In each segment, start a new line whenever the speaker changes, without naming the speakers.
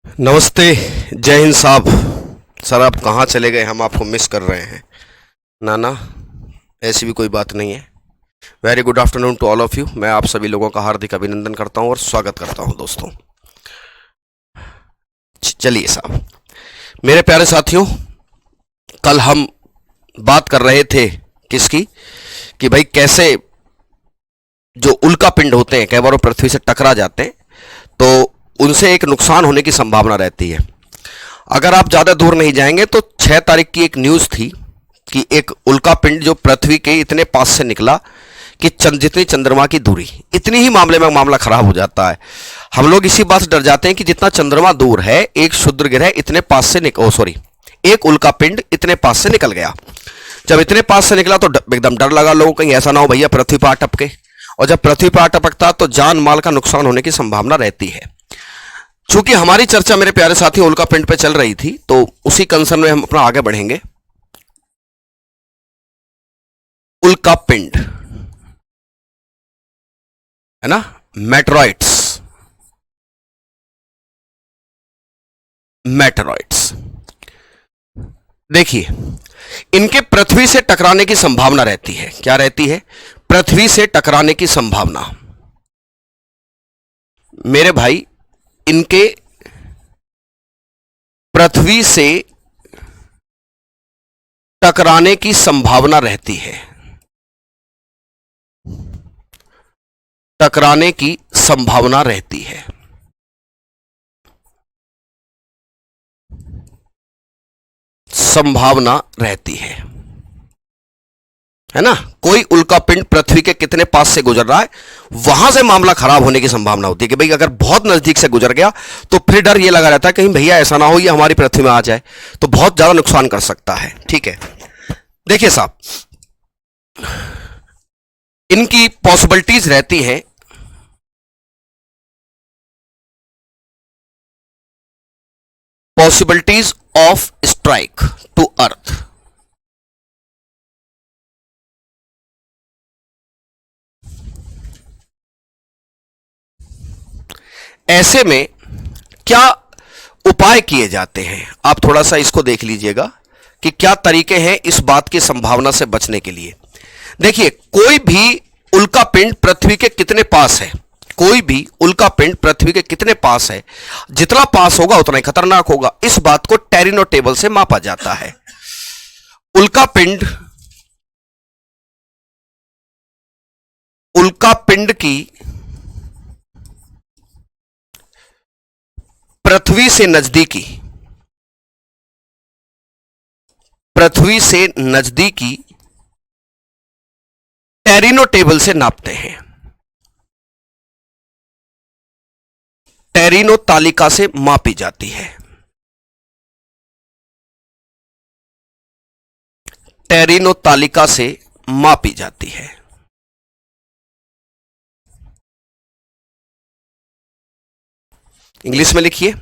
नमस्ते। जय हिंद साहब। सर आप कहाँ चले गए, हम आपको मिस कर रहे हैं। ना ना, ऐसी भी कोई बात नहीं है। Very good afternoon to all of you. मैं आप सभी लोगों का हार्दिक अभिनंदन करता हूँ और स्वागत करता हूँ दोस्तों। चलिए साहब, मेरे प्यारे साथियों, कल हम बात कर रहे थे किसकी, कि भाई कैसे जो उल्का पिंड होते हैं कई बार वो पृथ्वी से टकरा जाते हैं तो उनसे एक नुकसान होने की संभावना रहती है। अगर आप ज़्यादा दूर नहीं जाएंगे तो 6 तारीख की एक न्यूज़ थी कि एक उल्का पिंड जो पृथ्वी के इतने पास से निकला कि जितनी चंद्रमा की दूरी, इतनी ही मामले में मामला खराब हो जाता है। हम लोग इसी बात से डर जाते हैं कि जितना चंद्रमा दूर है, एक क्षुद्र ग्रह इतने पास से एक उल्का पिंड इतने पास से निकल गया। जब इतने पास से निकला तो एकदम डर लगा लोगों को, कहीं ऐसा ना हो भैया पृथ्वी पर टपके। और जब पृथ्वी पर टपकता तो जान माल का नुकसान होने की संभावना रहती है। चूंकि हमारी चर्चा मेरे प्यारे साथी उल्का पिंड पे चल रही थी तो उसी कंसर्न में हम अपना आगे बढ़ेंगे। उल्का पिंड है ना, मेटरॉइड्स। मेटरॉइड्स देखिए, इनके पृथ्वी से टकराने की संभावना रहती है। क्या रहती है? पृथ्वी से टकराने की संभावना। मेरे भाई, इनके पृथ्वी से टकराने की संभावना रहती है। टकराने की संभावना रहती है। संभावना रहती है ना। कोई उल्का पिंड पृथ्वी के कितने पास से गुजर रहा है, वहां से मामला खराब होने की संभावना होती है कि भाई अगर बहुत नजदीक से गुजर गया तो फिर डर ये लगा रहता है कहीं भैया ऐसा ना हो ये हमारी पृथ्वी में आ जाए, तो बहुत ज्यादा नुकसान कर सकता है। ठीक है, देखिए साहब, इनकी पॉसिबिलिटीज रहती हैं। Possibilities of strike to earth. ऐसे में क्या उपाय किए जाते हैं, आप थोड़ा सा इसको देख लीजिएगा कि क्या तरीके हैं इस बात की संभावना से बचने के लिए। देखिए, कोई भी उल्का पिंड पृथ्वी के कितने पास है, कोई भी उल्का पिंड पृथ्वी के कितने पास है, जितना पास होगा उतना ही खतरनाक होगा। इस बात को टेरिनो टेबल से मापा जाता है। उल्का पिंड की पृथ्वी से नजदीकी, पृथ्वी से नजदीकी टेरिनो टेबल से नापते हैं। टेरिनो तालिका से मापी जाती है। टेरिनो तालिका से मापी जाती है। इंग्लिश में लिखिए,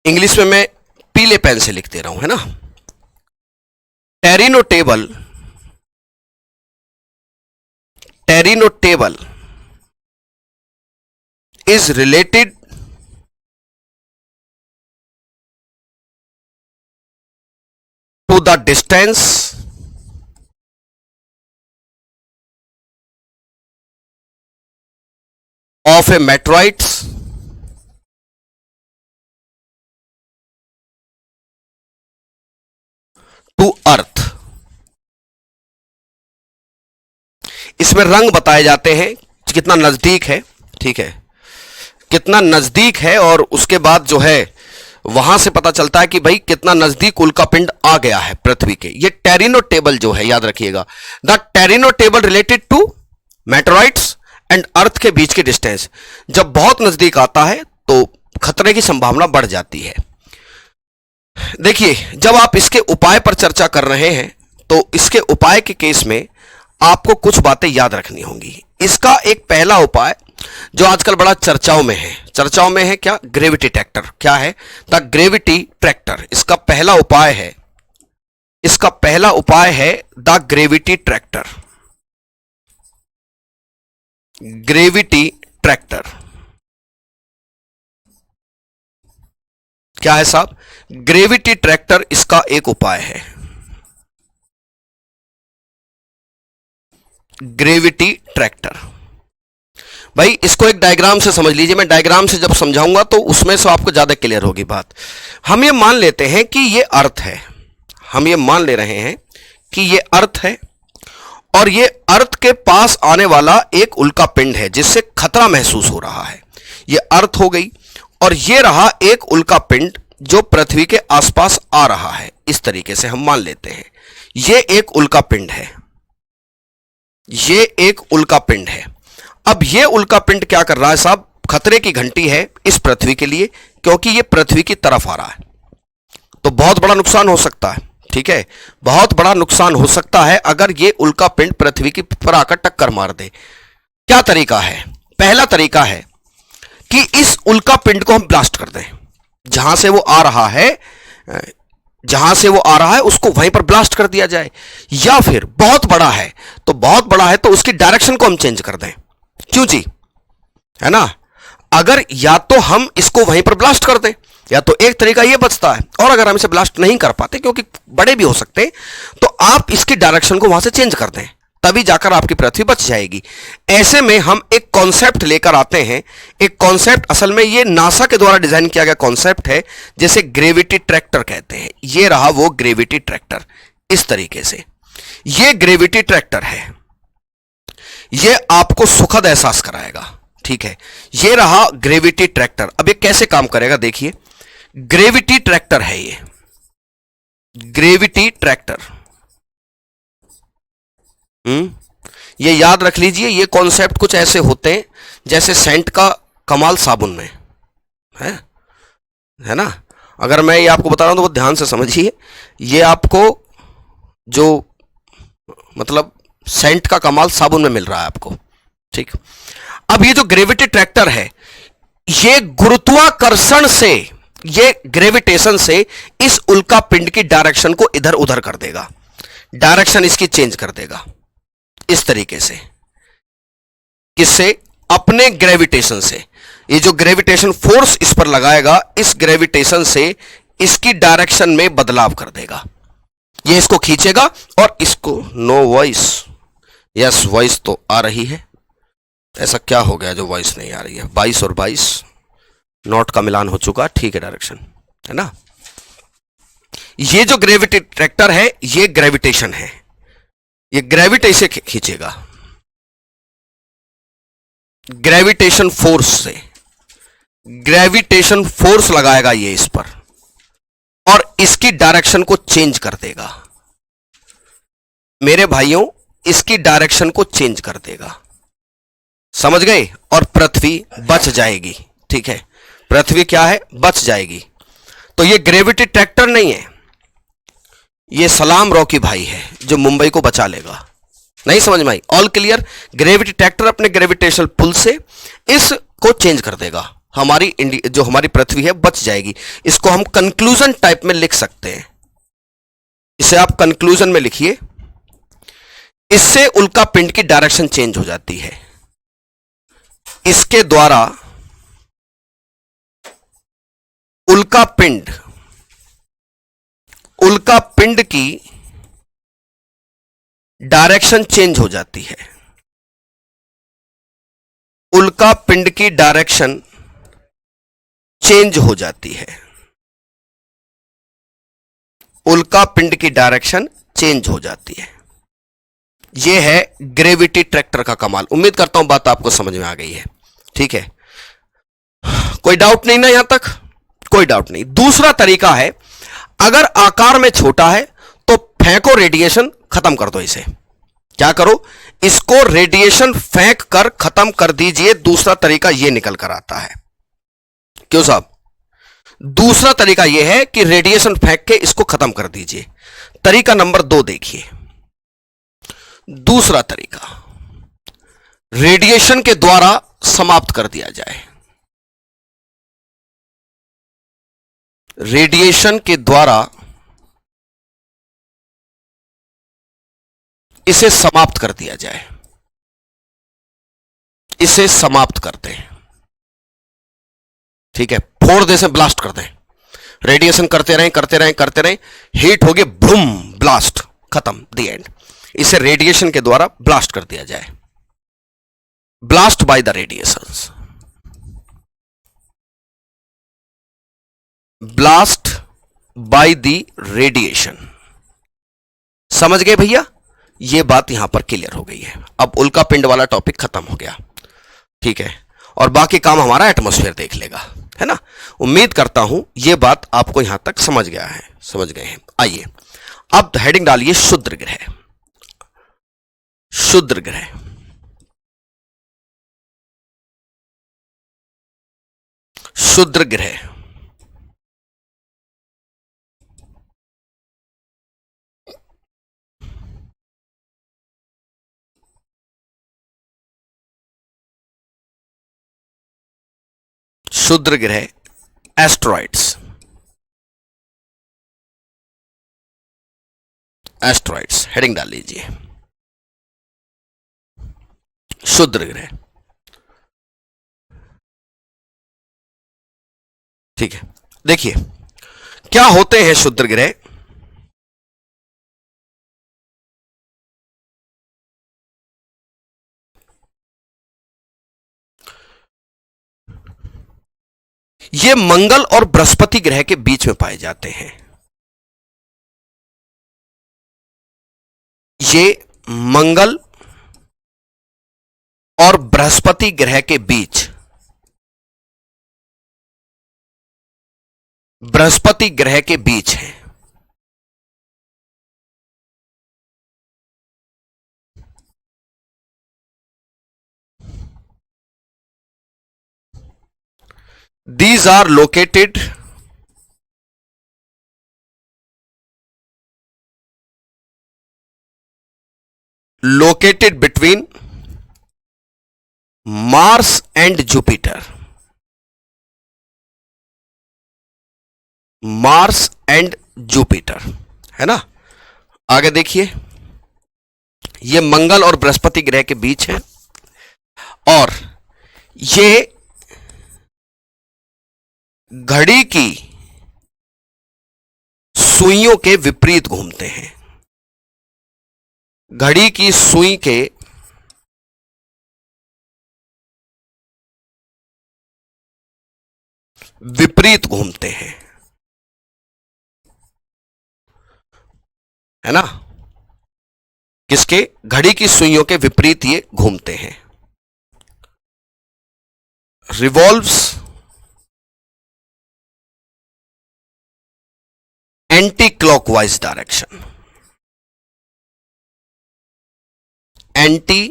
इंग्लिश में मैं पीले पेन से लिख दे रहा हूं, है ना। Torino table, Torino table is related to the distance of a meteorites to earth। इसमें रंग बताए जाते हैं कितना नजदीक है। ठीक है, कितना नजदीक है, और उसके बाद जो है वहां से पता चलता है कि भाई कितना नजदीक उल्का पिंड आ गया है पृथ्वी के। ये टेरिनो टेबल जो है, याद रखिएगा, the Torino table related to meteoroids and earth के बीच की डिस्टेंस। जब बहुत नजदीक आता है तो खतरे की संभावना बढ़ जाती है। देखिए, जब आप इसके उपाय पर चर्चा कर रहे हैं तो इसके उपाय के केस में आपको कुछ बातें याद रखनी होंगी। इसका एक पहला उपाय जो आजकल बड़ा चर्चाओं में है क्या? Gravity tractor. क्या है? The gravity tractor. इसका पहला उपाय है, इसका पहला उपाय है the gravity tractor. Gravity tractor क्या है साहब? ग्रेविटी ट्रैक्टर इसका एक उपाय है। ग्रेविटी ट्रैक्टर, भाई इसको एक डायग्राम से समझ लीजिए। मैं डायग्राम से जब समझाऊंगा तो उसमें से आपको ज्यादा क्लियर होगी बात। हम ये मान लेते हैं कि ये अर्थ है, हम ये मान ले रहे हैं कि ये अर्थ है और ये अर्थ के पास आने वाला एक उल्का पिंड है जिससे खतरा महसूस हो रहा है। ये अर्थ हो गई और ये रहा एक उल्का पिंड जो पृथ्वी के आसपास आ रहा है। इस तरीके से हम मान लेते हैं ये एक उल्का पिंड है, ये एक उल्का पिंड है। अब ये उल्का पिंड क्या कर रहा है साहब? खतरे की घंटी है इस पृथ्वी के लिए, क्योंकि ये पृथ्वी की तरफ आ रहा है तो बहुत बड़ा नुकसान हो सकता है। ठीक है, बहुत बड़ा नुकसान हो सकता है अगर ये उल्का पिंड पृथ्वी की पर आकर टक्कर मार दे। क्या तरीका है? पहला तरीका है कि इस उल्का पिंड को हम ब्लास्ट कर दें। जहां से वो आ रहा है, जहां से वो आ रहा है उसको वहीं पर ब्लास्ट कर दिया जाए, या फिर बहुत बड़ा है तो बहुत बड़ा है तो उसकी डायरेक्शन को हम चेंज कर दें। क्यों जी? है ना? अगर या तो हम इसको वहीं पर ब्लास्ट कर दें या तो एक तरीका यह बचता है, और अगर हम इसे ब्लास्ट नहीं कर पाते क्योंकि बड़े भी हो सकते हैं तो आप इसकी डायरेक्शन को वहां से चेंज कर दें, तभी जाकर आपकी पृथ्वी बच जाएगी। ऐसे में हम एक कॉन्सेप्ट लेकर आते हैं। एक कॉन्सेप्ट, असल में ये नासा के द्वारा डिजाइन किया गया कॉन्सेप्ट है जिसे ग्रेविटी ट्रैक्टर कहते हैं। ये रहा वो ग्रेविटी ट्रैक्टर। इस तरीके से ये ग्रेविटी ट्रैक्टर है, ये आपको सुखद एहसास कराएगा। ठीक है, ये रहा ग्रेविटी ट्रैक्टर। अब ये कैसे काम करेगा देखिए। ग्रेविटी ट्रैक्टर है ये, ग्रेविटी ट्रैक्टर। ये याद रख लीजिए, ये कॉन्सेप्ट कुछ ऐसे होते हैं जैसे सेंट का कमाल साबुन में है ना। अगर मैं ये आपको बता रहा हूं तो वो ध्यान से समझिए। ये आपको जो मतलब सेंट का कमाल साबुन में मिल रहा है आपको। ठीक, अब ये जो ग्रेविटी ट्रैक्टर है ये गुरुत्वाकर्षण से, ये ग्रेविटेशन से इस उल्का पिंड की डायरेक्शन को इधर उधर कर देगा, डायरेक्शन इसकी चेंज कर देगा इस तरीके से। किससे? अपने ग्रेविटेशन से। ये जो ग्रेविटेशन फोर्स इस पर लगाएगा, इस ग्रेविटेशन से इसकी डायरेक्शन में बदलाव कर देगा। ये इसको खींचेगा और इसको, नो वॉइस, यस वॉइस तो आ रही है। ऐसा क्या हो गया जो वॉइस नहीं आ रही है? 22 और 22 नॉट का मिलान हो चुका, ठीक है, डायरेक्शन है ना। ये जो ग्रेविटी ट्रैक्टर है ये ग्रेविटेशन है, ये ग्रेविटी से खींचेगा, ग्रेविटेशन फोर्स से, ग्रेविटेशन फोर्स लगाएगा ये इस पर और इसकी डायरेक्शन को चेंज कर देगा। मेरे भाइयों, इसकी डायरेक्शन को चेंज कर देगा, समझ गए? और पृथ्वी बच जाएगी। ठीक है, पृथ्वी क्या है? बच जाएगी। तो ये ग्रेविटी ट्रैक्टर नहीं है, ये सलाम रॉकी भाई है जो मुंबई को बचा लेगा। नहीं समझ में आई? All clear? ग्रेविटी ट्रैक्टर अपने ग्रेविटेशनल पुल से इसको चेंज कर देगा, हमारी जो हमारी पृथ्वी है बच जाएगी। इसको हम कंक्लूजन टाइप में लिख सकते हैं। इसे आप कंक्लूजन में लिखिए। इससे उल्का पिंड की डायरेक्शन चेंज हो जाती है। इसके द्वारा उल्का पिंड की डायरेक्शन चेंज हो जाती है। उल्का पिंड की डायरेक्शन चेंज हो जाती है। उल्का पिंड की डायरेक्शन चेंज हो जाती है। यह है ग्रेविटी ट्रैक्टर का कमाल। उम्मीद करता हूं बात आपको समझ में आ गई है। ठीक है, कोई डाउट नहीं ना यहां तक? कोई डाउट नहीं। दूसरा तरीका है, अगर आकार में छोटा है तो फेंको, रेडिएशन खत्म कर दो। इसे क्या करो? इसको रेडिएशन फेंक कर खत्म कर दीजिए। दूसरा तरीका यह निकल कर आता है। क्यों साहब? दूसरा तरीका यह है कि रेडिएशन फेंक के इसको खत्म कर दीजिए। तरीका नंबर 2 देखिए। दूसरा तरीका, रेडिएशन के द्वारा समाप्त कर दिया जाए। रेडिएशन के द्वारा इसे समाप्त कर दिया जाए। इसे समाप्त कर दें। ठीक है, फोड़ दे से ब्लास्ट कर दें। रेडिएशन करते रहें करते रहें करते रहें, हीट हो गए, बूम, ब्लास्ट, खत्म, द एंड। इसे रेडिएशन के द्वारा ब्लास्ट कर दिया जाए, blast by the radiations, blast by the radiation. समझ गए भैया? यह बात यहां पर क्लियर हो गई है। अब उल्का पिंड वाला टॉपिक खत्म हो गया, ठीक है, और बाकी काम हमारा एटमॉस्फेयर देख लेगा, है ना। उम्मीद करता हूं यह बात आपको यहां तक समझ गया है, समझ गए हैं। आइए अब हेडिंग डालिए क्षुद्र ग्रह। क्षुद्र ग्रह, क्षुद्र ग्रह, क्षुद्र ग्रह, एस्ट्रॉइड्स, एस्ट्रॉइड्स हेडिंग डाल लीजिए, क्षुद्र ग्रह। ठीक है, देखिए क्या होते हैं क्षुद्र ग्रह। ये मंगल और बृहस्पति ग्रह के बीच में पाए जाते हैं। ये मंगल और बृहस्पति ग्रह के बीच, बृहस्पति ग्रह के बीच है। These are located between Mars and Jupiter, Mars and Jupiter, है ना। आगे देखिए, ये मंगल और बृहस्पति ग्रह के बीच है और ये घड़ी की सुइयों के विपरीत घूमते हैं। घड़ी की सुई के विपरीत घूमते हैं, है ना। किसके? घड़ी की सुइयों के विपरीत ये घूमते हैं। Revolves anti clockwise direction, anti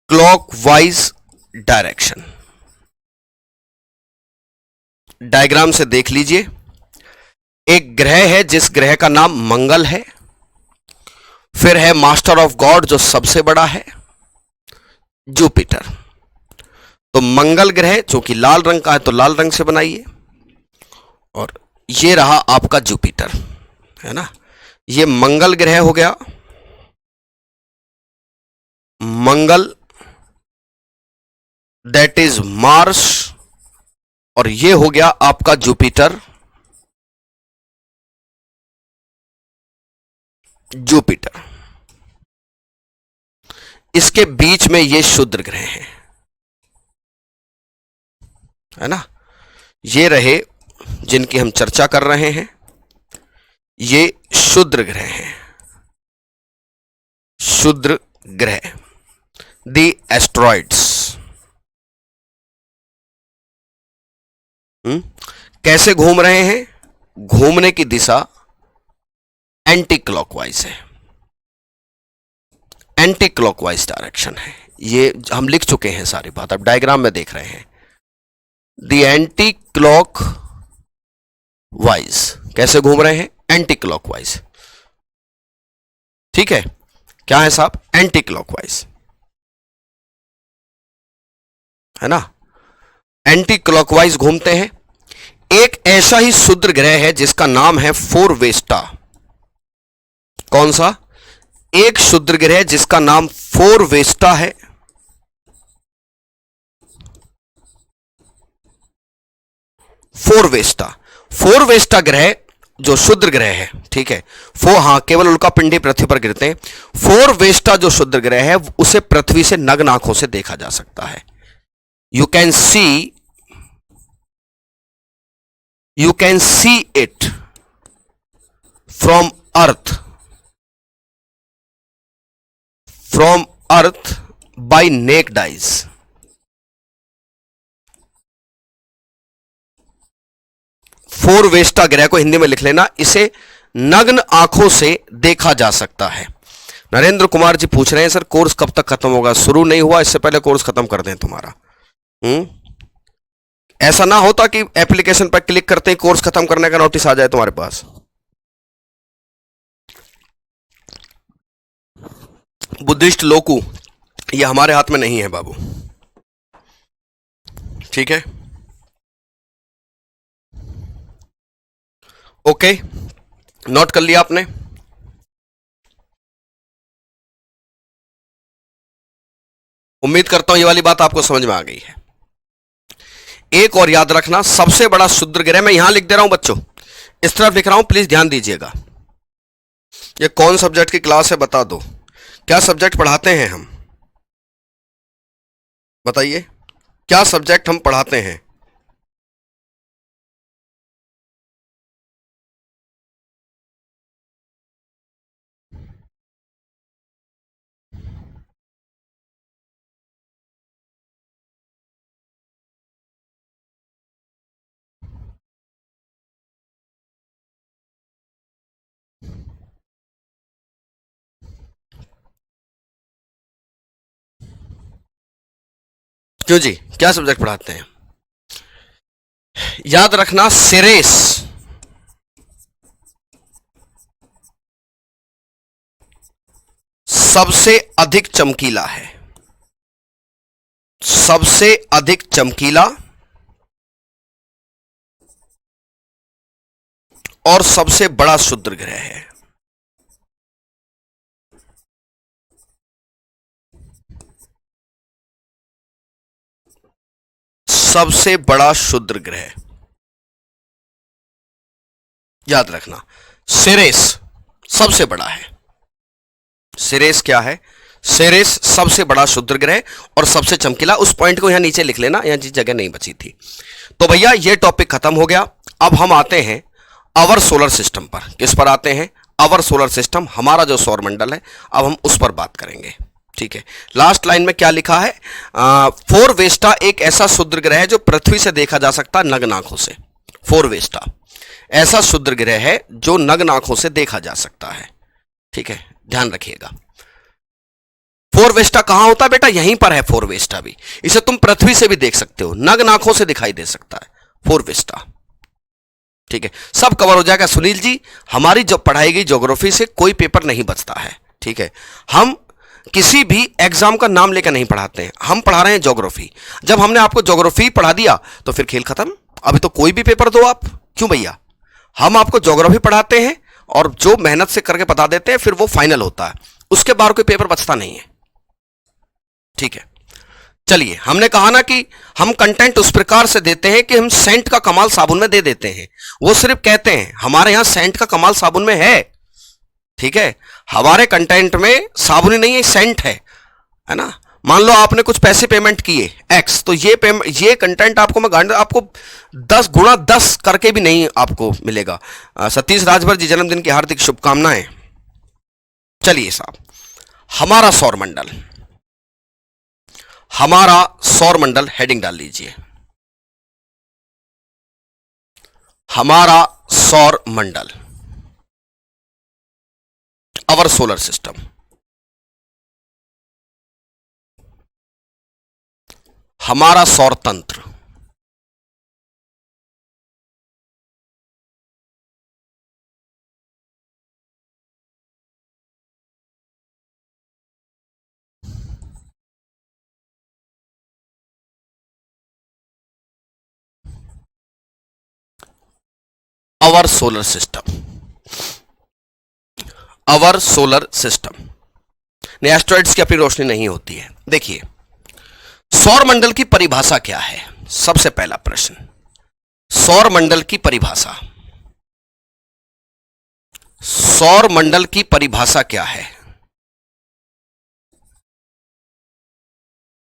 clockwise direction. Diagram से देख लीजिए, एक ग्रह है जिस ग्रह का नाम मंगल है, फिर है मास्टर ऑफ गॉड जो सबसे बड़ा है, जुपिटर। तो मंगल ग्रह चूंकि लाल रंग का है तो लाल रंग से बनाइए, और ये रहा आपका जुपिटर, है ना। ये मंगल ग्रह हो गया, मंगल, दैट इज मार्स, और ये हो गया आपका जुपिटर, जुपिटर। इसके बीच में ये क्षुद्र ग्रह हैं, है ना। ये रहे जिनकी हम चर्चा कर रहे हैं, ये क्षुद्र ग्रह हैं, क्षुद्र ग्रह, द एस्ट्रॉइड्स। कैसे घूम रहे हैं? घूमने की दिशा एंटी क्लॉकवाइज है, एंटी क्लॉकवाइज डायरेक्शन है। ये हम लिख चुके हैं सारी बात, अब डायग्राम में देख रहे हैं। द एंटी क्लॉक वाइज कैसे घूम रहे हैं? एंटी क्लॉकवाइज, ठीक है। क्या है साहब? एंटी क्लॉकवाइज, है ना। एंटी क्लॉकवाइज घूमते हैं। एक ऐसा ही क्षुद्र ग्रह है जिसका नाम है फोरवेस्टा। कौन सा? एक क्षुद्र ग्रह जिसका नाम फोरवेस्टा है, फोर वेस्टा। फोर वेस्टा ग्रह जो शुद्र ग्रह है, ठीक है, हाँ, केवल उल्का पिंड ही पृथ्वी पर गिरते हैं। फोर वेस्टा जो शुद्र ग्रह है उसे पृथ्वी से नग्न आंखों से देखा जा सकता है। You can see it from earth by naked eyes. For Vesta ग्रह को हिंदी में लिख लेना, इसे नग्न आंखों से देखा जा सकता है। नरेंद्र कुमार जी पूछ रहे हैं सर कोर्स कब तक खत्म होगा? शुरू नहीं हुआ, इससे पहले कोर्स खत्म कर दें तुम्हारा। ऐसा ना होता कि एप्लीकेशन पर क्लिक करते ही कोर्स खत्म करने का नोटिस आ जाए तुम्हारे पास। बुद्धिस्ट लोकू, ये हमारे हाथ में नहीं है बाबू, ठीक है। ओके, नोट कर लिया आपने? उम्मीद करता हूं ये वाली बात आपको समझ में आ गई है। एक और याद रखना, सबसे बड़ा शुद्र ग्रह, मैं यहां लिख दे रहा हूं बच्चों, इस तरफ लिख रहा हूं, प्लीज ध्यान दीजिएगा। ये कौन सब्जेक्ट की क्लास है बता दो, क्या सब्जेक्ट पढ़ाते हैं हम? बताइए क्या सब्जेक्ट हम पढ़ाते हैं? क्यों जी, क्या सब्जेक्ट पढ़ाते हैं? याद रखना, सिरेस सबसे अधिक चमकीला है, सबसे अधिक चमकीला और सबसे बड़ा शुद्र ग्रह है। सबसे बड़ा शुद्र ग्रह, याद रखना, सिरेस सबसे बड़ा है। सिरेस क्या है? सिरेस सबसे बड़ा शुद्र ग्रह और सबसे चमकीला। उस पॉइंट को यहां नीचे लिख लेना, यहां जिस जगह नहीं बची थी। तो भैया ये टॉपिक खत्म हो गया। अब हम आते हैं अवर सोलर सिस्टम पर। किस पर आते हैं? अवर सोलर सिस्टम, हमारा जो सौर मंडल है, अब हम उस पर बात करेंगे, ठीक है। लास्ट लाइन में क्या लिखा है? फोर वेस्टा एक ऐसा शुद्र ग्रह है जो पृथ्वी से देखा जा सकता है नग्न आंखों से। फोर वेस्टा ऐसा शुद्र ग्रह है जो नग्न आंखों से देखा जा सकता है, ठीक है, ध्यान रखिएगा। फोर वेस्टा कहां होता है बेटा? यहीं पर है फोर वेस्टा भी। इसे तुम पृथ्वी से भी देख सकते हो, नग्न आंखों से दिखाई दे सकता है फोर वेस्टा, ठीक है। सब कवर हो जाएगा सुनील जी। हमारी जो पढ़ाई गई ज्योग्राफी से कोई पेपर नहीं बचता है, ठीक है। हम किसी भी एग्जाम का नाम लेकर नहीं पढ़ाते हैं, हम पढ़ा रहे हैं ज्योग्राफी। जब हमने आपको ज्योग्राफी पढ़ा दिया तो फिर खेल खत्म। अभी तो कोई भी पेपर दो आप, क्यों भैया? हम आपको ज्योग्राफी पढ़ाते हैं और जो मेहनत से करके बता देते हैं फिर वो फाइनल होता है, उसके बाद कोई पेपर बचता नहीं है, ठीक है। चलिए, हमने कहा ना कि हम कंटेंट उस प्रकार से देते हैं कि हम सेंट का कमाल साबुन में दे देते हैं। वो सिर्फ कहते हैं हमारे यहां सेंट का कमाल साबुन में है, ठीक है। हमारे कंटेंट में साबुन ही नहीं है, सेंट है ना। मान लो आपने कुछ पैसे पेमेंट किए एक्स, तो ये कंटेंट आपको मैं गांड आपको 10 गुणा 10 करके भी नहीं आपको मिलेगा। सतीश राजभर जी, जन्मदिन की हार्दिक शुभकामनाएं। चलिए साहब, हमारा सौर मंडल, हमारा सौर मंडल, हेडिंग डाल लीजिए, हमारा सौर मंडल, अवर सोलर सिस्टम। हमारा सौर तंत्र, our solar system, our solar system. Asteroids की अपनी रोशनी नहीं होती है। देखिए, सौर मंडल की परिभाषा क्या है? सबसे पहला प्रश्न, सौर मंडल की परिभाषा, सौर मंडल की परिभाषा क्या है?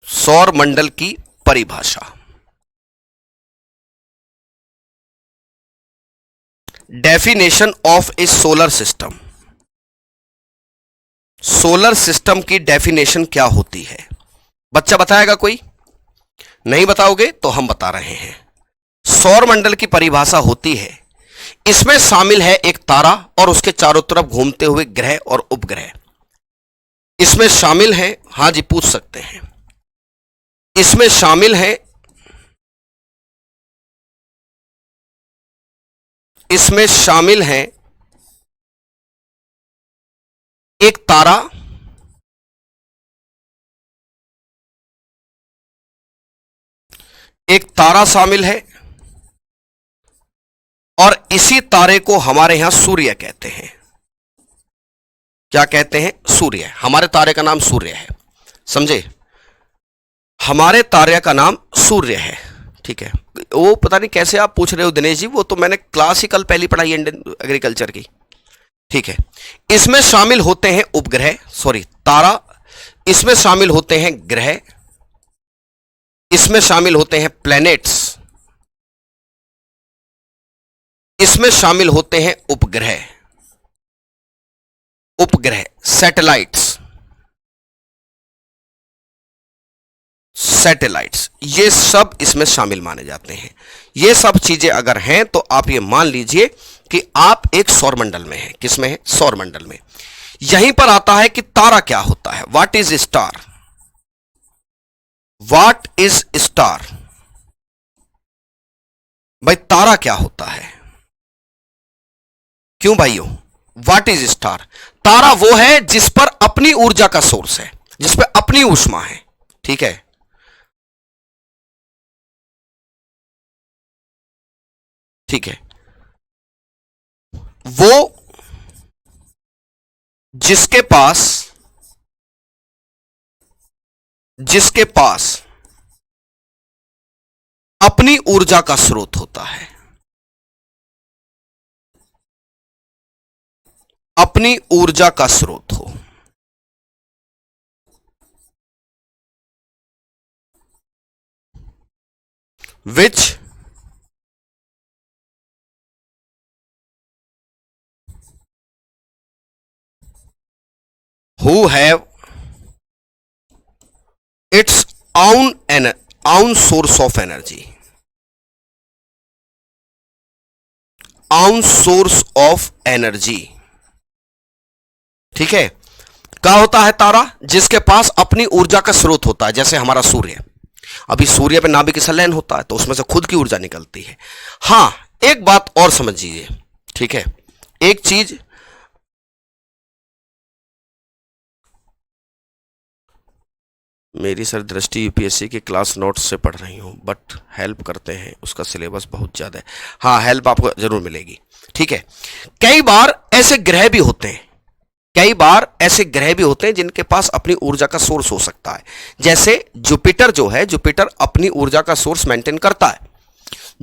सौर मंडल की परिभाषा, definition of A solar system, solar system की डेफिनेशन क्या होती है? बच्चा बताएगा कोई? नहीं बताओगे तो हम बता रहे हैं। सौर मंडल की परिभाषा होती है, इसमें शामिल है एक तारा और उसके चारों तरफ घूमते हुए ग्रह और उपग्रह। इसमें शामिल है, हां जी पूछ सकते हैं, इसमें शामिल है, इसमें शामिल है एक तारा, एक तारा शामिल है और इसी तारे को हमारे यहां सूर्य कहते हैं। क्या कहते हैं? सूर्य। हमारे तारे का नाम सूर्य है, समझे? हमारे तारे का नाम सूर्य है, ठीक है। वो पता नहीं कैसे आप पूछ रहे हो दिनेश जी, वो तो मैंने क्लासिकल पहली पढ़ाई इंडियन एग्रीकल्चर की, ठीक है। इसमें शामिल होते हैं उपग्रह, सॉरी तारा, इसमें शामिल होते हैं ग्रह, इसमें शामिल होते हैं प्लैनेट्स, इसमें शामिल होते हैं उपग्रह, उपग्रह सैटेलाइट्स, सैटेलाइट्स, ये सब इसमें शामिल माने जाते हैं। ये सब चीजें अगर हैं तो आप ये मान लीजिए कि आप एक सौरमंडल में हैं। किसमें है? सौरमंडल में। यहीं पर आता है कि तारा क्या होता है। What is star? What is star? भाई तारा क्या होता है? क्यों भाइयों? What is star? तारा वो है जिस पर अपनी ऊर्जा का सोर्स है, जिस पर अपनी ऊष्मा है, ठीक है। ठीक है, वो जिसके पास, जिसके पास अपनी ऊर्जा का स्रोत होता है, अपनी ऊर्जा का स्रोत हो, which who have its own source of energy, own source of energy, ठीक है। क्या होता है तारा? जिसके पास अपनी ऊर्जा का स्रोत होता है, जैसे हमारा सूर्य। अभी सूर्य पे नाभिक संलयन होता है तो उसमें से खुद की ऊर्जा निकलती है। हां, एक बात और समझिए, ठीक है, एक चीज, मेरी सर दृष्टि यूपीएससी के क्लास नोट्स से पढ़ रही हूं, बट हेल्प करते हैं, उसका सिलेबस बहुत ज्यादा है। हाँ, हेल्प आपको जरूर मिलेगी, ठीक है। कई बार ऐसे ग्रह भी होते हैं, कई बार ऐसे ग्रह भी होते हैं जिनके पास अपनी ऊर्जा का सोर्स हो सकता है। जैसे जुपिटर जो है, जुपिटर अपनी ऊर्जा का सोर्स मेंटेन करता है।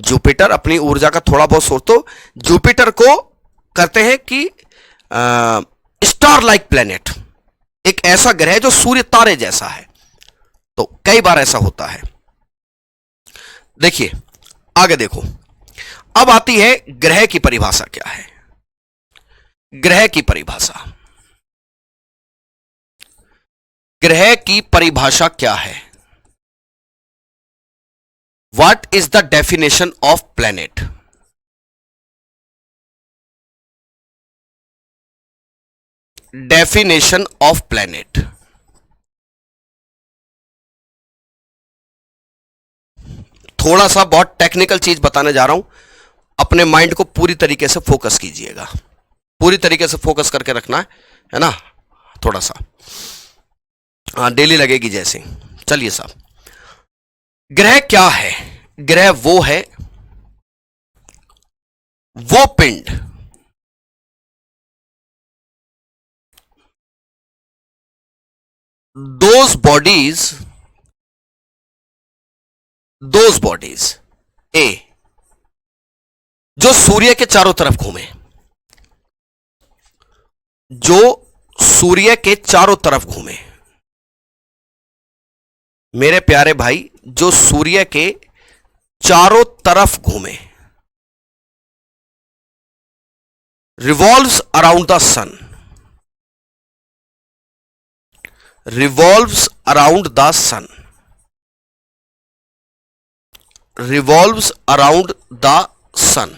जुपिटर अपनी ऊर्जा का थोड़ा बहुत सोर्स, तो जुपिटर को कहते हैं कि स्टार लाइक प्लेनेट, एक ऐसा ग्रह जो सूर्य तारे जैसा है। तो कई बार ऐसा होता है। देखिए आगे देखो, अब आती है ग्रह की परिभाषा क्या है। ग्रह की परिभाषा, ग्रह की परिभाषा क्या है? What is the definition of planet? Definition of planet, थोड़ा सा बहुत टेक्निकल चीज बताने जा रहा हूं, अपने माइंड को पूरी तरीके से फोकस कीजिएगा, पूरी तरीके से फोकस करके रखना है ना, थोड़ा सा डेली लगेगी जैसे। चलिए साहब, ग्रह क्या है? ग्रह वो है, वो पिंड, those bodies A, जो सूर्य के चारों तरफ घूमे, जो सूर्य के चारों तरफ घूमे। मेरे प्यारे भाई, जो सूर्य के चारों तरफ घूमे, revolves around the sun, revolves around the sun, revolves around the sun.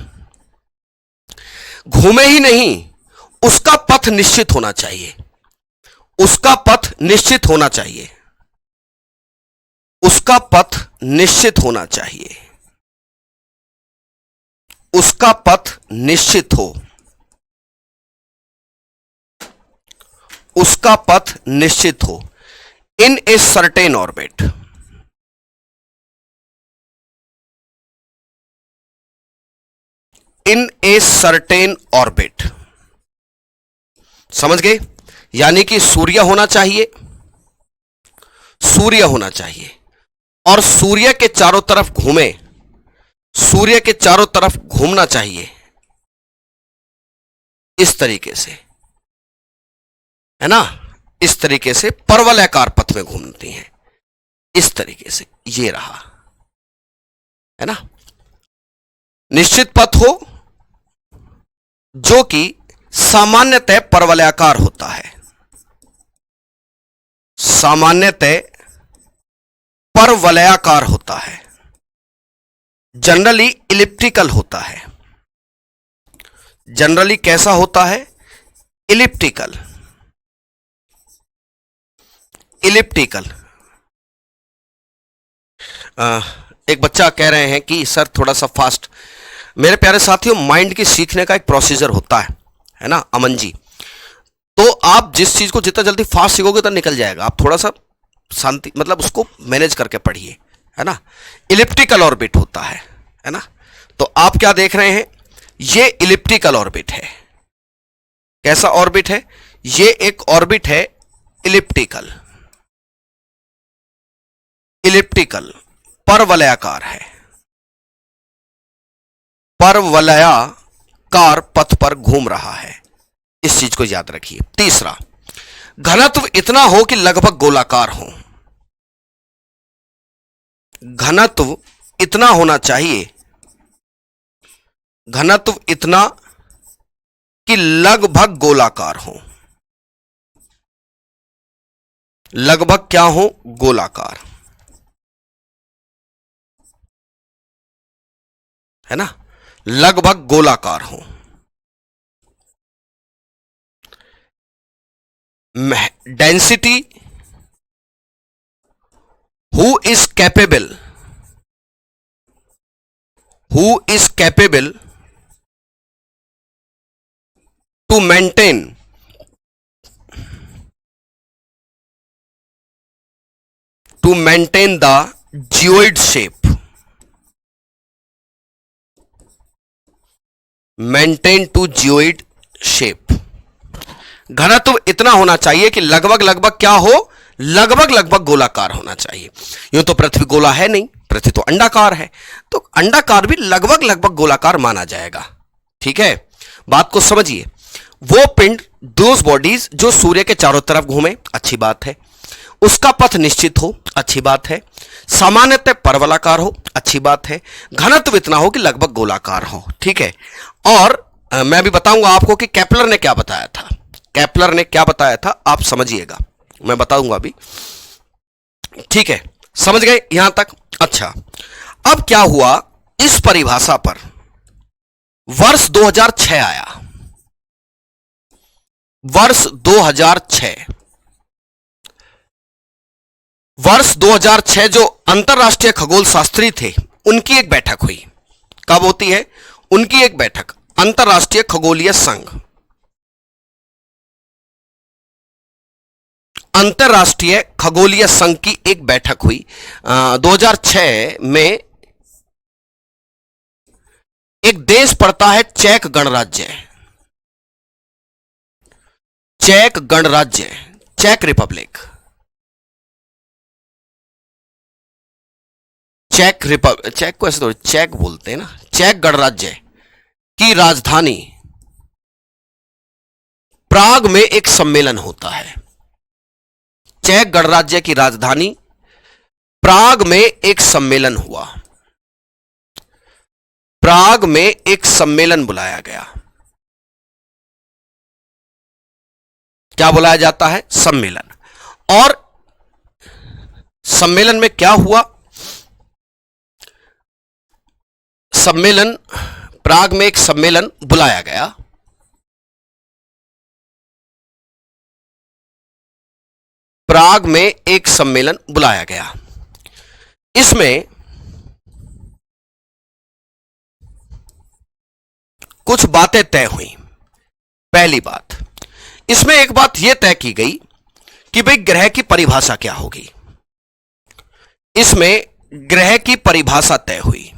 घूमे ही नहीं, उसका पथ निश्चित होना चाहिए, उसका पथ निश्चित होना चाहिए, उसका पथ निश्चित होना चाहिए, उसका पथ निश्चित हो, उसका पथ निश्चित हो। In a certain orbit, in a certain orbit. समझ गए? यानी कि सूर्य होना चाहिए, सूर्य होना चाहिए और सूर्य के चारों तरफ घूमे, सूर्य के चारों तरफ घूमना चाहिए इस तरीके से, है ना? इस तरीके से परवलयाकार पथ में घूमती हैं, इस तरीके से। ये रहा, है ना? निश्चित पथ हो जो कि सामान्यतः परवलयाकार होता है, सामान्यतः परवलयाकार होता है, जनरली इलिप्टिकल होता है। जनरली कैसा होता है? Elliptical, elliptical. एक बच्चा कह रहे हैं कि सर थोड़ा सा फास्ट। मेरे प्यारे साथियों, माइंड की सीखने का एक प्रोसीजर होता है ना अमन जी? तो आप जिस चीज को जितना जल्दी फास्ट सीखोगे उतना निकल जाएगा। आप थोड़ा सा शांति, मतलब उसको मैनेज करके पढ़िए, है ना? इलिप्टिकल ऑर्बिट होता है ना? तो आप क्या देख रहे हैं? ये इलिप्टिकल ऑर्बिट है। कैसा ऑर्बिट है? ये एक ऑर्बिट है इलिप्टिकल, इलिप्टिकल, परवलयाकार है, परवलयाकार पथ पर घूम रहा है। इस चीज को याद रखिए। तीसरा, घनत्व इतना हो कि लगभग गोलाकार हो। घनत्व इतना होना चाहिए, घनत्व इतना कि लगभग गोलाकार हो। लगभग क्या हो? गोलाकार, है ना? लगभग गोलाकार हो। Density, who is capable, who is capable to maintain, to maintain the geoid shape, maintain to geoid shape. घनत्व इतना होना चाहिए कि लगभग लगभग क्या हो? लगभग लगभग गोलाकार होना चाहिए। यूं तो पृथ्वी गोला है नहीं, पृथ्वी तो अंडाकार है, तो अंडाकार भी लगभग लगभग गोलाकार माना जाएगा। ठीक है, बात को समझिए। वो पिंड, दोज बॉडीज जो सूर्य के चारों तरफ घूमे, अच्छी बात है। उसका पथ निश्चित हो, अच्छी बात है। सामान्यतः परवलयाकार हो, अच्छी बात है। घनत्व इतना हो कि लगभग गोलाकार हो, ठीक है। और मैं भी बताऊंगा आपको कि केपलर ने क्या बताया था। केपलर ने क्या बताया था आप समझिएगा, मैं बताऊंगा अभी, ठीक है? समझ गए यहां तक? अच्छा, अब क्या हुआ, इस परिभाषा पर वर्ष 2006 आया। वर्ष 2006, वर्ष 2006 जो अंतरराष्ट्रीय खगोल शास्त्री थे उनकी एक बैठक हुई। कब होती है? उनकी एक बैठक, अंतरराष्ट्रीय खगोलीय संघ, अंतरराष्ट्रीय खगोलीय संघ की एक बैठक हुई 2006 में। एक देश पड़ता है चेक गणराज्य, चेक गणराज्य, चेक रिपब्लिक, चेक को ऐसे थोड़ी चेक बोलते हैं ना, चेक गणराज्य, की राजधानी प्राग में एक सम्मेलन होता है। चेक गणराज्य की राजधानी प्राग में एक सम्मेलन हुआ। प्राग में एक सम्मेलन बुलाया गया। क्या बुलाया जाता है? सम्मेलन। और सम्मेलन में क्या हुआ? सम्मेलन, प्राग में एक सम्मेलन बुलाया गया। प्राग में एक सम्मेलन बुलाया गया। इसमें कुछ बातें तय हुई। पहली बात, इसमें एक बात यह तय की गई कि भाई ग्रह की परिभाषा क्या होगी। इसमें ग्रह की परिभाषा तय हुई।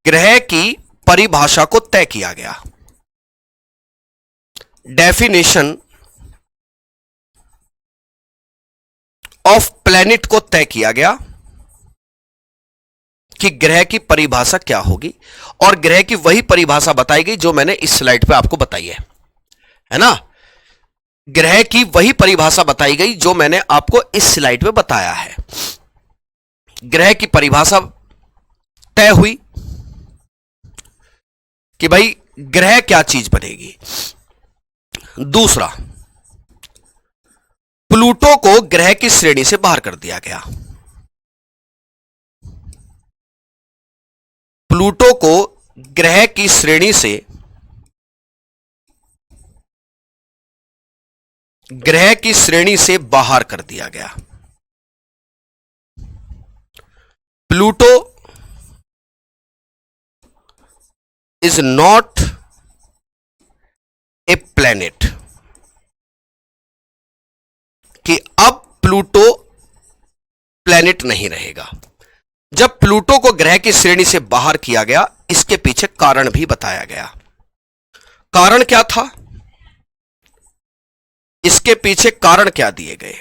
ग्रह की परिभाषा को तय किया गया। डेफिनेशन ऑफ प्लैनेट को तय किया गया कि ग्रह की परिभाषा क्या होगी, और ग्रह की वही परिभाषा बताई गई जो मैंने इस स्लाइड पे आपको बताई है ना। ग्रह की वही परिभाषा बताई गई जो मैंने आपको इस स्लाइड पे बताया है। ग्रह की परिभाषा तय हुई कि भाई ग्रह क्या चीज बनेगी। दूसरा, प्लूटो को ग्रह की श्रेणी से बाहर कर दिया गया। प्लूटो को ग्रह की श्रेणी से, ग्रह की श्रेणी से बाहर कर दिया गया। Pluto is not a planet, कि अब प्लूटो प्लैनेट नहीं रहेगा। जब प्लूटो को ग्रह की श्रेणी से बाहर किया गया, इसके पीछे कारण भी बताया गया। कारण क्या था? इसके पीछे कारण क्या दिए गए?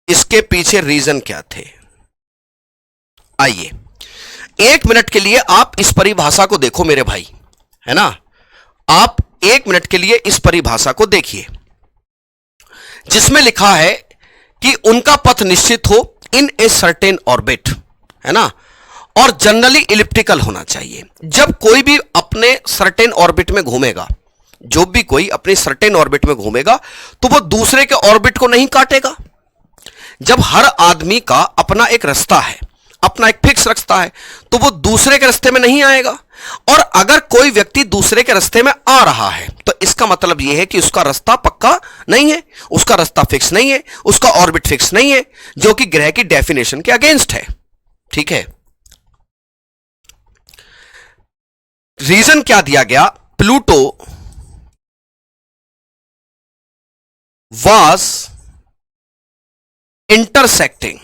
इसके पीछे रीजन क्या थे? आइए 1 मिनट के लिए आप इस परिभाषा को देखो मेरे भाई, है ना। आप 1 मिनट के लिए इस परिभाषा को देखिए, जिसमें लिखा है कि उनका पथ निश्चित हो इन ए सर्टेन ऑर्बिट, है ना, और जनरली इलिप्टिकल होना चाहिए। जब कोई भी अपने सर्टेन ऑर्बिट में घूमेगा, जो भी कोई अपने सर्टेन ऑर्बिट में घूमेगा, तो वो दूसरे के ऑर्बिट को नहीं काटेगा। जब हर आदमी का अपना एक रास्ता है, अपना एक फिक्स रास्ता है, तो वो दूसरे के रास्ते में नहीं आएगा। और अगर कोई व्यक्ति दूसरे के रास्ते में आ रहा है, तो इसका मतलब यह है कि उसका रास्ता पक्का नहीं है, उसका रास्ता फिक्स नहीं है, उसका ऑर्बिट फिक्स नहीं है, जो कि ग्रह की डेफिनेशन के अगेंस्ट है। ठीक है। रीजन क्या दिया गया? Pluto was intersecting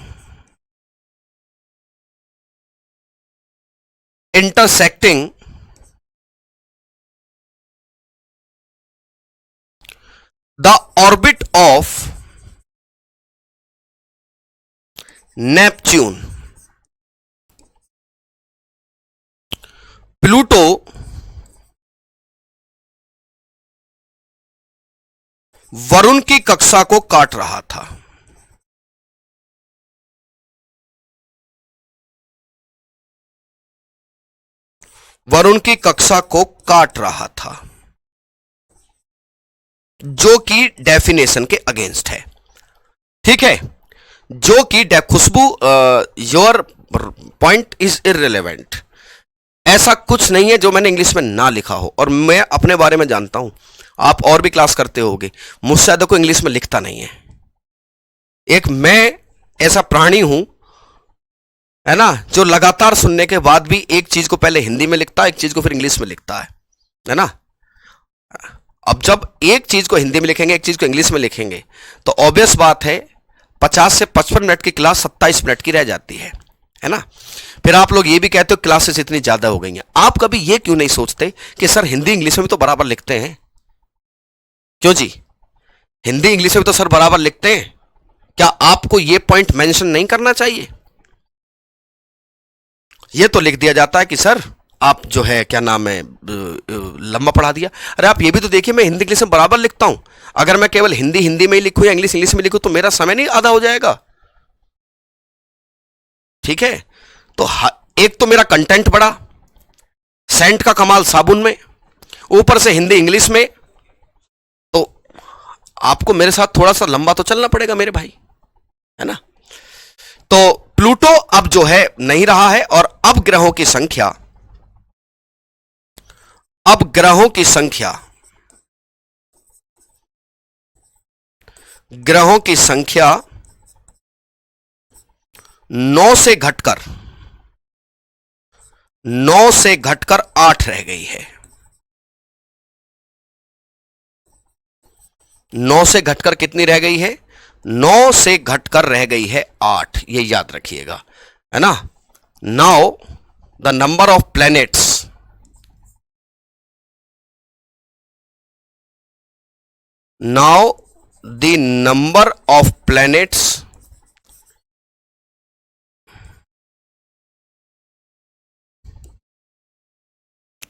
the orbit of Neptune. Pluto Varun की कक्षा को काट रहा था। वरुण की कक्षा को काट रहा था, जो कि डेफिनेशन के अगेंस्ट है। ठीक है, जो कि खुशबू, योर पॉइंट इज इररिलेवेंट। ऐसा कुछ नहीं है जो मैंने इंग्लिश में ना लिखा हो, और मैं अपने बारे में जानता हूं, आप और भी क्लास करते होगे, मुझसे ज्यादा कोई इंग्लिश में लिखता नहीं है। एक मैं ऐसा प्राणी हूं, है ना, जो लगातार सुनने के बाद भी एक चीज को पहले हिंदी में लिखता है, एक चीज को फिर इंग्लिश में लिखता है ना। अब जब एक चीज को हिंदी में लिखेंगे, एक चीज को इंग्लिश में लिखेंगे, तो ऑब्वियस बात है 50 से 55 मिनट की क्लास 27 मिनट की रह जाती है ना। फिर आप लोग ये भी कहते हो क्लासेस इतनी ज्यादा हो गई हैं। आप कभी ये क्यों नहीं सोचते कि सर हिंदी इंग्लिश में भी तो बराबर लिखते हैं? क्यों जी, हिंदी इंग्लिश में भी तो सर बराबर लिखते हैं। क्या आपको ये पॉइंट मेंशन नहीं करना चाहिए? ये तो लिख दिया जाता है कि सर आप जो है क्या नाम है लंबा पढ़ा दिया। अरे आप ये भी तो देखिए, मैं हिंदी इंग्लिश में बराबर लिखता हूं। अगर मैं केवल हिंदी हिंदी में ही लिखूं या इंग्लिश इंग्लिश में लिखूं तो मेरा समय नहीं आधा हो जाएगा। ठीक है, तो एक तो मेरा कंटेंट बढ़ा, सेंट का कमाल साबुन में, ऊपर से हिंदी इंग्लिश में, तो आपको मेरे साथ थोड़ा सा लंबा तो चलना पड़ेगा मेरे भाई, है ना। तो प्लूटो अब जो है नहीं रहा है, और अब ग्रहों की संख्या, अब ग्रहों की संख्या, ग्रहों की संख्या 9 से घटकर 8 रह गई है। 9 से घटकर कितनी रह गई है? 9 से घटकर रह गई है 8, ये याद रखिएगा, है ना। Now the number of planets, now the number of planets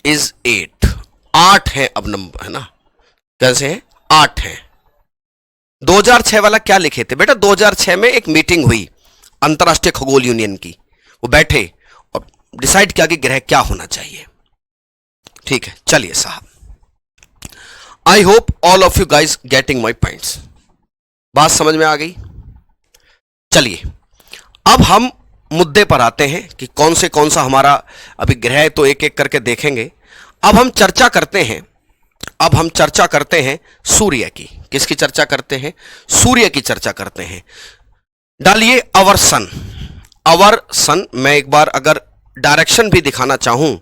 is 8। 8 है अब नंबर, है ना। कैसे है? 8 है। 2006 वाला क्या लिखे थे बेटा? 2006 में एक मीटिंग हुई अंतरराष्ट्रीय खगोल यूनियन की, वो बैठे और डिसाइड किया कि ग्रह क्या होना चाहिए। ठीक है, चलिए साहब, I hope all of you guys getting my points. बात समझ में आ गई? चलिए अब हम मुद्दे पर आते हैं कि कौन सा हमारा अभी ग्रह तो एक एक करके देखेंगे। अब हम चर्चा करते हैं, अब हम चर्चा करते हैं सूर्य की। किसकी चर्चा करते हैं? सूर्य की चर्चा करते हैं। डालिए अवर सन, अवर सन। मैं एक बार अगर डायरेक्शन भी दिखाना चाहूं,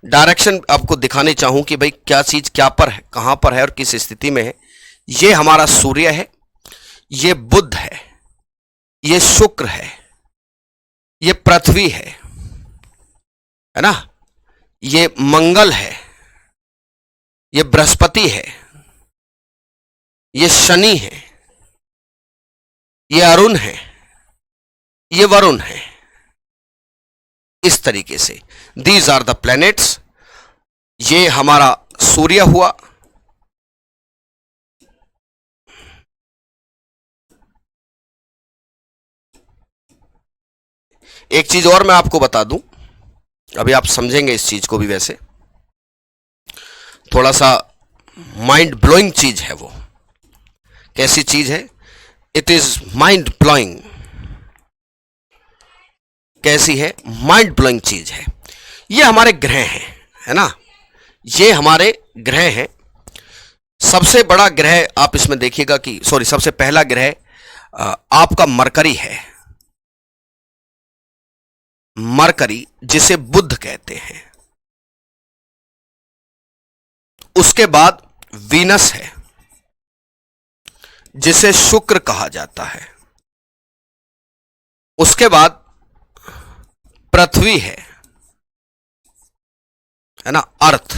डायरेक्शन आपको दिखानी चाहूं कि भाई क्या चीज क्या पर है, कहां पर है और किस स्थिति में है। ये हमारा सूर्य है, ये बुध है, ये शुक्र है, ये पृथ्वी है ना, ये मंगल है, ये बृहस्पति है, ये शनि है, ये अरुण है, ये वरुण है। इस तरीके से दीज आर द प्लैनेट्स। ये हमारा सूर्य हुआ, एक चीज और मैं आपको बता दूं, अभी आप समझेंगे इस चीज को भी, वैसे थोड़ा सा माइंड ब्लोइंग चीज है वो। कैसी चीज है? It is mind blowing. कैसी है? माइंड ब्लोइंग चीज है। ये हमारे ग्रह हैं, है ना, ये हमारे ग्रह हैं। सबसे बड़ा ग्रह आप इसमें देखिएगा कि सबसे पहला ग्रह आपका मरकरी है, मरकरी जिसे बुध कहते हैं। उसके बाद वीनस है जिसे शुक्र कहा जाता है। उसके बाद पृथ्वी है ना, अर्थ।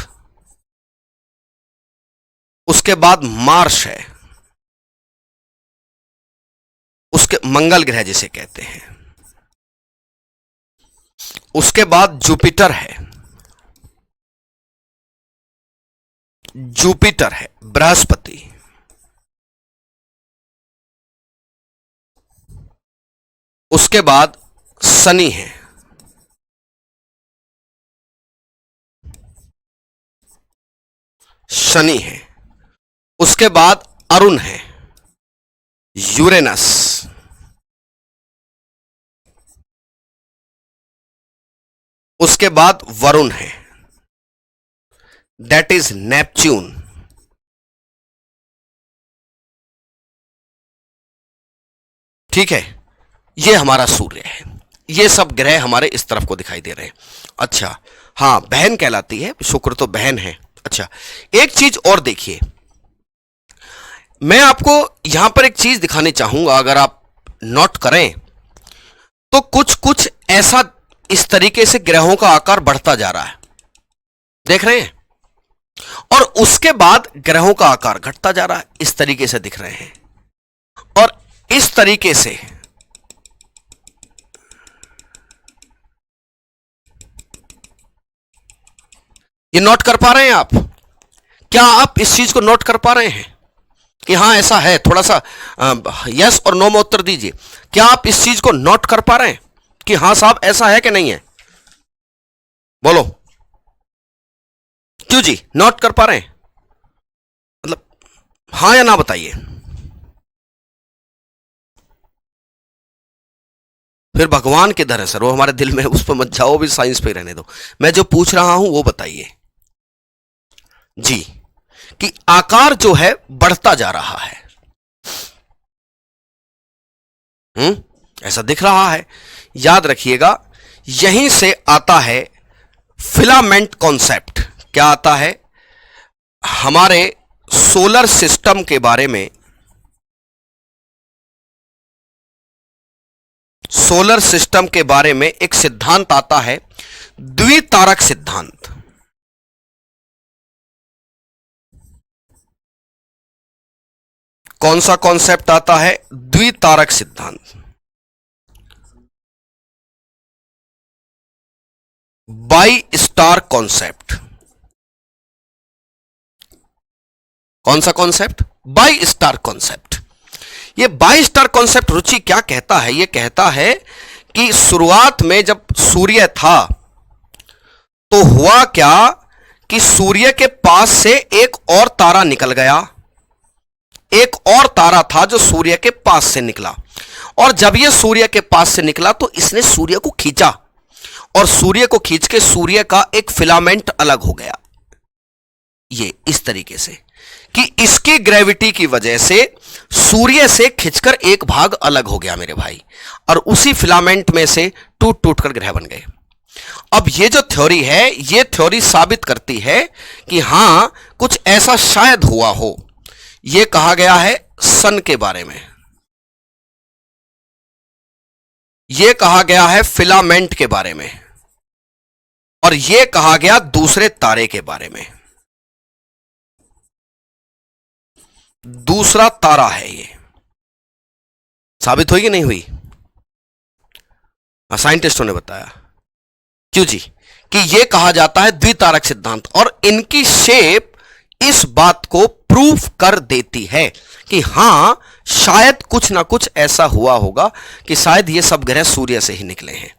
उसके बाद मार्स है, उसके मंगल ग्रह जिसे कहते हैं। उसके बाद जुपिटर है, जुपिटर है, बृहस्पति। उसके बाद शनि है, शनि है। उसके बाद अरुण है, यूरेनस। उसके बाद वरुण है, दैट इज नेपच्यून। ठीक है, ये हमारा सूर्य है। ये सब ग्रह हमारे इस तरफ को दिखाई दे रहे हैं। अच्छा, हाँ, बहन कहलाती है, शुक्र तो बहन है। अच्छा, एक चीज और देखिए, मैं आपको यहां पर एक चीज दिखानी चाहूंगा, अगर आप नोट करें तो कुछ कुछ ऐसा इस तरीके से ग्रहों का आकार बढ़ता जा रहा है, देख रहे हैं, और उसके बाद ग्रहों का आकार घटता जा रहा है, इस तरीके से दिख रहे हैं। और इस तरीके से ये नोट कर पा रहे हैं आप? क्या आप इस चीज को नोट कर पा रहे हैं कि हाँ ऐसा है? थोड़ा सा यस और नो में उत्तर दीजिए। क्या आप इस चीज को नोट कर पा रहे हैं कि हाँ साहब ऐसा है कि नहीं है? बोलो। क्यों जी, नोट कर पा रहे हैं? मतलब हाँ या ना बताइए। फिर भगवान के दर है सर, वो हमारे दिल में, उस पर मत जाओ, भी साइंस पे रहने दो। मैं जो पूछ रहा हूं वो बताइए जी, कि आकार जो है बढ़ता जा रहा है। ऐसा दिख रहा है। याद रखिएगा, यहीं से आता है फिलामेंट कॉन्सेप्ट। क्या आता है? हमारे सोलर सिस्टम के बारे में, सोलर सिस्टम के बारे में एक सिद्धांत आता है, द्वितारक सिद्धांत। कौन सा कॉन्सेप्ट आता है? द्वितारक सिद्धांत। By star concept. कौन सा कॉन्सेप्ट? By star concept. ये बाई स्टार कॉन्सेप्ट रुचि क्या कहता है? ये कहता है कि शुरुआत में जब सूर्य था तो हुआ क्या कि सूर्य के पास से एक और तारा निकल गया। एक और तारा था जो सूर्य के पास से निकला, और जब यह सूर्य के पास से निकला तो इसने सूर्य को खींचा, और सूर्य को खींच के सूर्य का एक फिलामेंट अलग हो गया। ये इस तरीके से कि इसकी ग्रेविटी की वजह से सूर्य से खिंचकर एक भाग अलग हो गया मेरे भाई, और उसी फिलामेंट में से टूट टूट कर ग्रह बन गए। अब ये जो थ्योरी है, ये थ्योरी साबित करती है कि हां कुछ ऐसा शायद हुआ हो। यह कहा गया है सन के बारे में, यह कहा गया है फिलामेंट के बारे में, और यह कहा गया दूसरे तारे के बारे में। दूसरा तारा है ये, साबित हुई कि नहीं हुई? साइंटिस्टों ने बताया। क्यों जी? कि यह कहा जाता है द्वितारक सिद्धांत, और इनकी शेप इस बात को प्रूफ कर देती है कि हां शायद कुछ ना कुछ ऐसा हुआ होगा कि शायद ये सब ग्रह सूर्य से ही निकले हैं।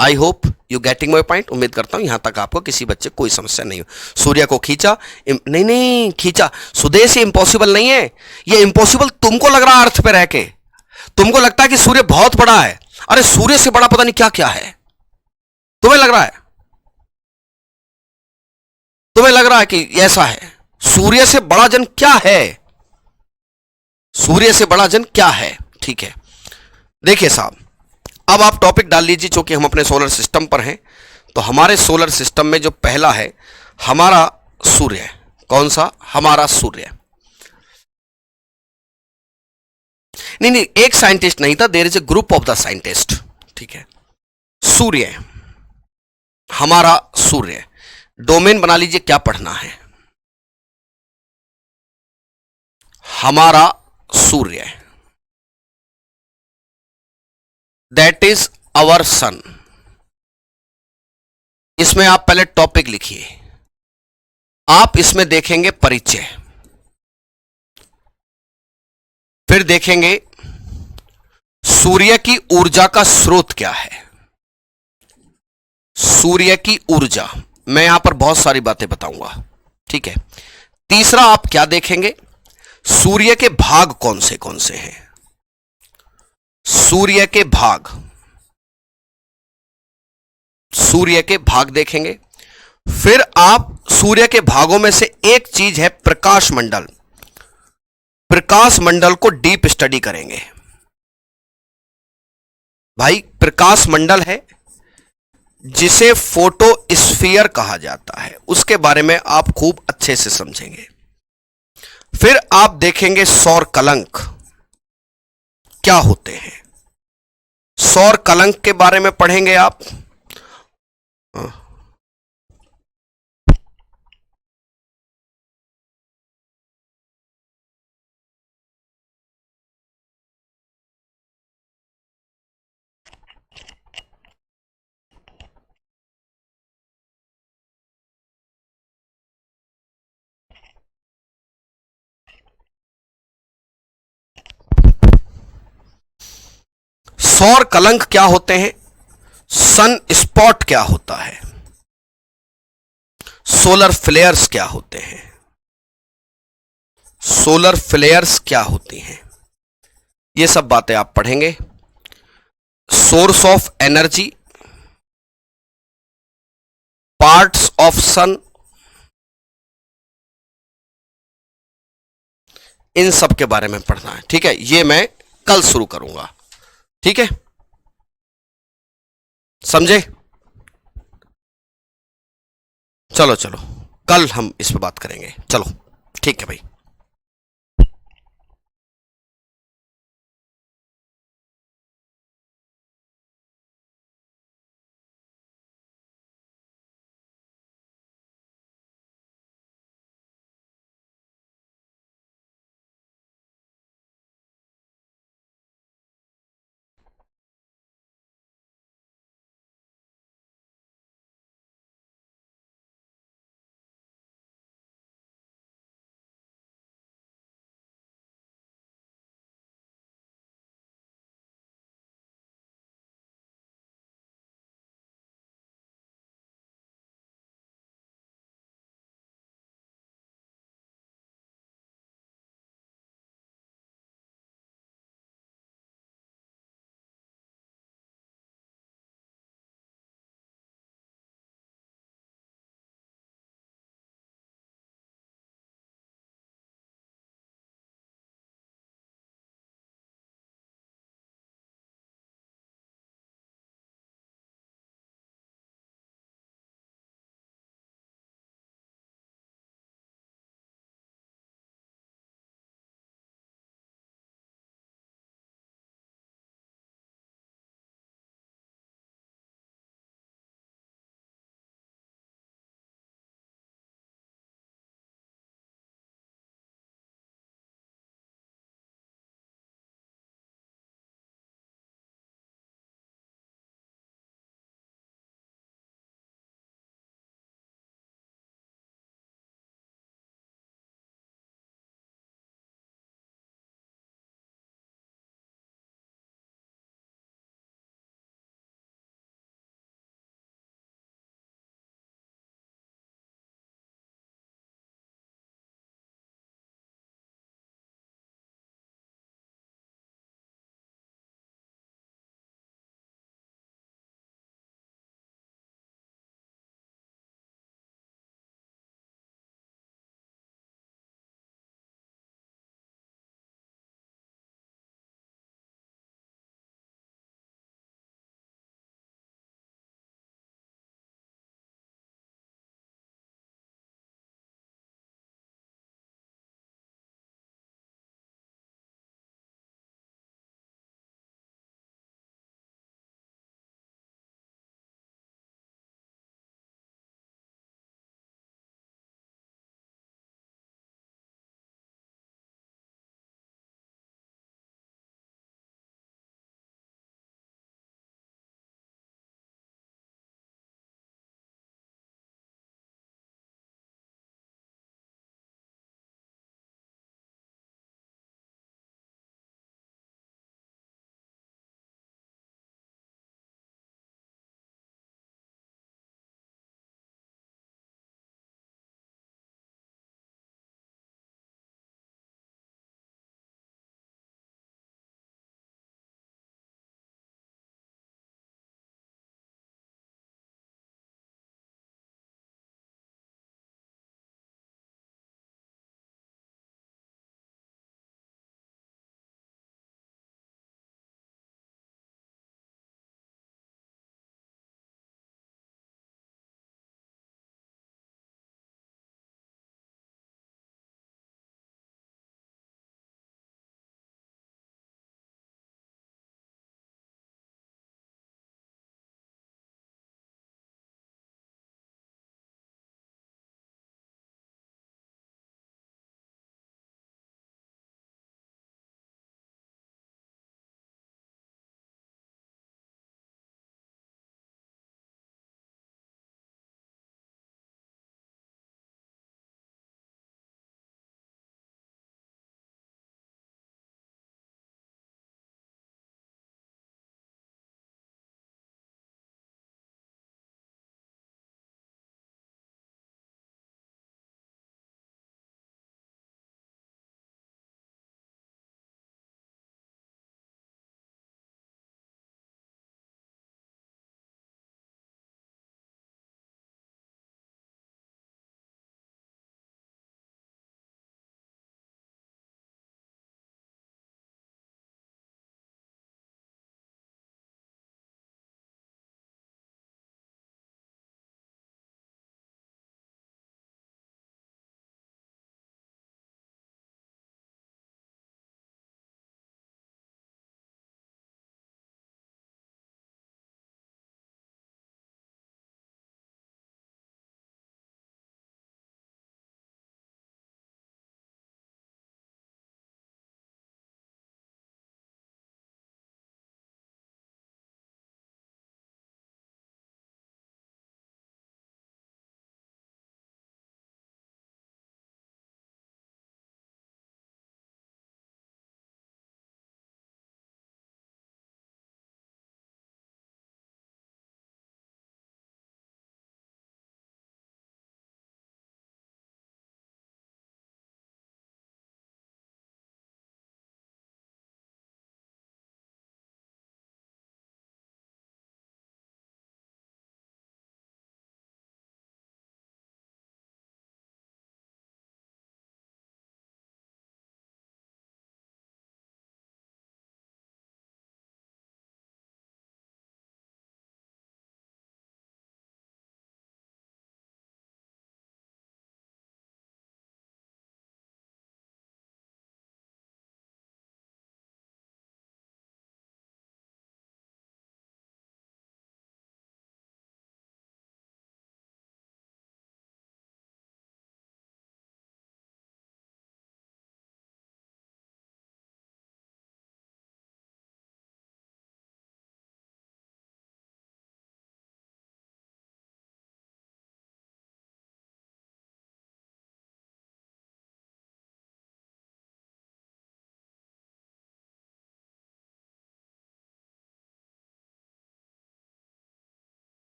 I hope you getting my point. उम्मीद करता हूं यहां तक आपको किसी बच्चे कोई समस्या नहीं हो। सूर्य को खींचा, नहीं नहीं खींचा, स्वदेश इंपॉसिबल नहीं है। ये इंपॉसिबल तुमको लग रहा है अर्थ पे रह के, तुमको लगता है कि सूर्य बहुत बड़ा है। अरे सूर्य से बड़ा पता नहीं क्या क्या है, तुम्हें लग रहा है, तुम्हें लग रहा है कि ऐसा है। सूर्य से बड़ा जन क्या है? सूर्य से बड़ा जन क्या है? ठीक है, देखिए साहब, अब आप टॉपिक डाल लीजिए, चूंकि हम अपने सोलर सिस्टम पर हैं। तो हमारे सोलर सिस्टम में जो पहला है हमारा सूर्य। कौन सा? हमारा सूर्य। नहीं नहीं, एक साइंटिस्ट नहीं था, there is a group of the scientist. ठीक है, सूर्य, हमारा सूर्य। डोमेन बना लीजिए, क्या पढ़ना है? हमारा सूर्य, दैट इज आवर सन। इसमें आप पहले टॉपिक लिखिए, आप इसमें देखेंगे परिचय, फिर देखेंगे सूर्य की ऊर्जा का स्रोत क्या है। सूर्य की ऊर्जा, मैं यहां पर बहुत सारी बातें बताऊंगा। ठीक है, तीसरा आप क्या देखेंगे? सूर्य के भाग कौन से हैं। सूर्य के भाग, सूर्य के भाग देखेंगे। फिर आप सूर्य के भागों में से एक चीज है प्रकाश मंडल, प्रकाश मंडल को डीप स्टडी करेंगे। भाई प्रकाश मंडल है जिसे फोटोस्फीयर कहा जाता है, उसके बारे में आप खूब अच्छे से समझेंगे। फिर आप देखेंगे सौर कलंक क्या होते हैं, सौर कलंक के बारे में पढ़ेंगे आप। सौर कलंक क्या होते हैं, सन स्पॉट क्या होता है, सोलर फ्लेयर्स क्या होते हैं, सोलर फ्लेयर्स क्या होती हैं, ये सब बातें आप पढ़ेंगे। Source of energy, parts of sun, इन सब के बारे में पढ़ना है, ठीक है। ये मैं कल शुरू करूंगा, ठीक है, समझे। चलो चलो, कल हम इस पर बात करेंगे, चलो ठीक है भाई।